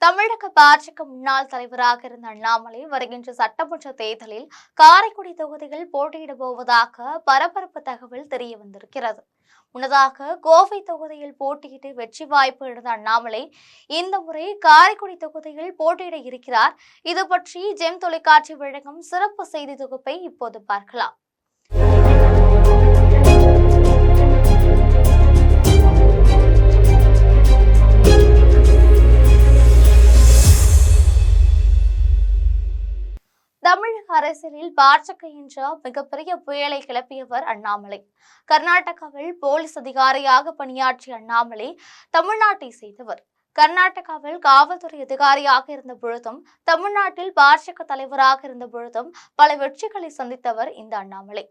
தமிழக பாஜக முன்னாள் தலைவராக இருந்த அண்ணாமலை வருகின்ற சட்டமன்ற தேர்தலில் காரைக்குடி தொகுதியில் போட்டியிடப் போவதாக பரபரப்பு தகவல் தெரிய வந்திருக்கிறது. முன்னதாக கோவை தொகுதியில் போட்டியிட்டு வெற்றி வாய்ப்பு இழந்த அண்ணாமலை இந்த முறை காரைக்குடி தொகுதியில் போட்டியிட இருக்கிறார். இது பற்றி ஜெம் தொலைக்காட்சி வழங்கும் சிறப்பு செய்தி தொகுப்பை இப்போது பார்க்கலாம். தமிழக அரசியலில் பாஜக என்ற மிகப்பெரிய புயலை கிளப்பியவர் அண்ணாமலை. கர்நாடகாவில் போலீஸ் அதிகாரியாக பணியாற்றிய அண்ணாமலை தமிழ்நாட்டை சேர்ந்தவர். கர்நாடகாவில் காவல்துறை அதிகாரியாக இருந்த பொழுதும் தமிழ்நாட்டில் பாஜக தலைவராக இருந்த பொழுதும் பல வெற்றிகளை சந்தித்தவர் இந்த அண்ணாமலை.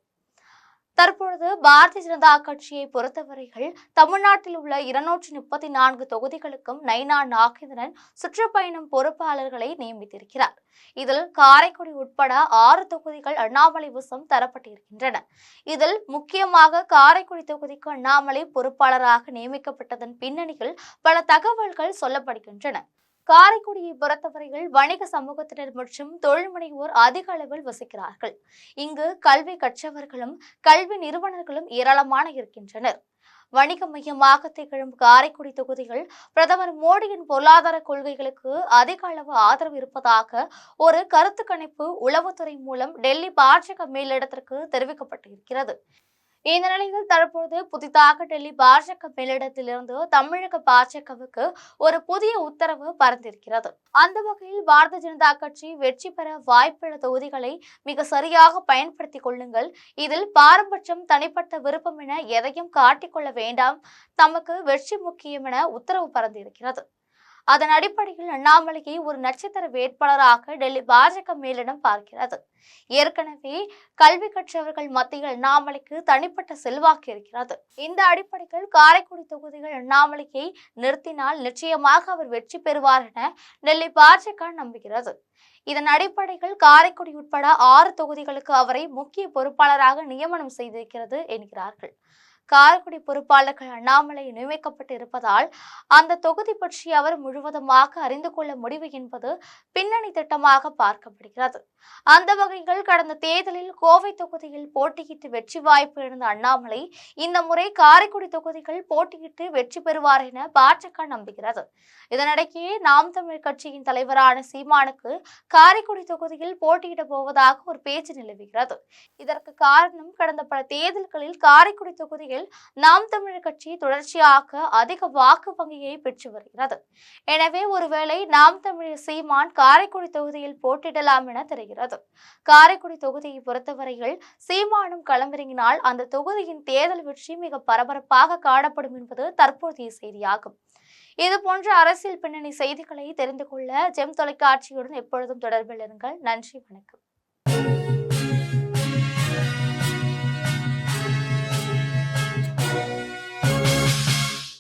தற்பொழுது பாரதிய ஜனதா கட்சியை பொறுத்தவரைகள் தமிழ்நாட்டில் உள்ள 234 தொகுதிகளுக்கும் நைனா நாகேந்திரன் சுற்றுப்பயணம் பொறுப்பாளர்களை நியமித்திருக்கிறார். இதில் காரைக்குடி உட்பட 6 தொகுதிகள் அண்ணாமலை வசம் தரப்பட்டிருக்கின்றன. இதில் முக்கியமாக காரைக்குடி தொகுதிக்கு அண்ணாமலை பொறுப்பாளராக நியமிக்கப்பட்டதன் பின்னணியில் பல தகவல்கள் சொல்லப்படுகின்றன. காரைக்குடியை பொறுத்தவரையில் வணிக சமூகத்தினர் மற்றும் தொழில் முனைவோர் அதிக அளவில் வசிக்கிறார்கள். இங்கு கல்வி கற்றவர்களும் கல்வி நிறுவனர்களும் ஏராளமான இருக்கின்றனர். வணிக மையமாக திகழும் காரைக்குடி தொகுதிகள் பிரதமர் மோடியின் பொருளாதார கொள்கைகளுக்கு அதிக அளவு ஆதரவு இருப்பதாக ஒரு கருத்து கணிப்பு உளவுத்துறை மூலம் டெல்லி பாஜக மேலிடத்திற்கு தெரிவிக்கப்பட்டிருக்கிறது. இந்த நிலையில் தற்போது புதிதாக டெல்லி பாஜக மேலிடத்திலிருந்து தமிழக பாஜகவுக்கு ஒரு புதிய உத்தரவு பறந்திருக்கிறது. அந்த வகையில் பாரதிய ஜனதா கட்சி வெற்றி பெற வாய்ப்புள்ள தொகுதிகளை மிக சரியாக பயன்படுத்திக் கொள்ளுங்கள். இதில் பாரபட்சம், தனிப்பட்ட விருப்பம் என எதையும் காட்டிக்கொள்ள வேண்டாம். தமக்கு வெற்றி முக்கியம் என உத்தரவு பறந்திருக்கிறது. அதன் அடிப்படையில் அண்ணாமலையை ஒரு நட்சத்திர வேட்பாளராக டெல்லி பாஜக மேலிடம் பார்க்கிறது. ஏற்கனவே கல்வி கற்றவர்கள் மத்தியில் அண்ணாமலைக்கு தனிப்பட்ட செல்வாக்கு இருக்கிறது. இந்த அடிப்படையில் காரைக்குடி தொகுதிகள் அண்ணாமலையை நிறுத்தினால் நிச்சயமாக அவர் வெற்றி பெறுவார் என டெல்லி பாஜக நம்புகிறது. இதன் அடிப்படையில் காரைக்குடி உட்பட 6 தொகுதிகளுக்கு அவரை முக்கிய பொறுப்பாளராக நியமனம் செய்திருக்கிறது என்கிறார்கள். காரைக்குடி பொறுப்பாளர்கள் அண்ணாமலை நியமிக்கப்பட்டு இருப்பதால் அந்த தொகுதி பற்றி அவர் முழுவதுமாக அறிந்து கொள்ள முடிவு என்பது பின்னணி திட்டமாக பார்க்கப்படுகிறது. அந்த வகையில் கடந்த தேர்தலில் கோவை தொகுதியில் போட்டியிட்டு வெற்றி வாய்ப்பு இழந்த அண்ணாமலை இந்த முறை காரைக்குடி தொகுதிகள் போட்டியிட்டு வெற்றி பெறுவார் என பாஜக நம்புகிறது. இதனிடையே நாம் தமிழர் கட்சியின் தலைவரான சீமானுக்கு காரைக்குடி தொகுதியில் போட்டியிட போவதாக ஒரு பேச்சு நிலவுகிறது. இதற்கு காரணம் கடந்த பல தேர்தல்களில் காரைக்குடி தொகுதியில் நாம் தமிழர் கட்சி தொடர்ச்சியாக அதிக வாக்கு வங்கியை பெற்று வருகிறது. எனவே ஒருவேளை நாம் தமிழர் சீமான் காரைக்குடி தொகுதியில் போட்டியிடலாம் என தெரிகிறது. காரைக்குடி தொகுதியை பொறுத்தவரையில் சீமானும் களமிறங்கினால் அந்த தொகுதியின் தேர்தல் வெற்றி மிக பரபரப்பாக காணப்படும் என்பது தற்போதைய செய்தியாகும். இது போன்ற அரசியல் பின்னணி செய்திகளை தெரிந்து கொள்ள ஜெம் தொலைக்காட்சியுடன் எப்பொழுதும் தொடர்பில் இருங்கள். நன்றி, வணக்கம்.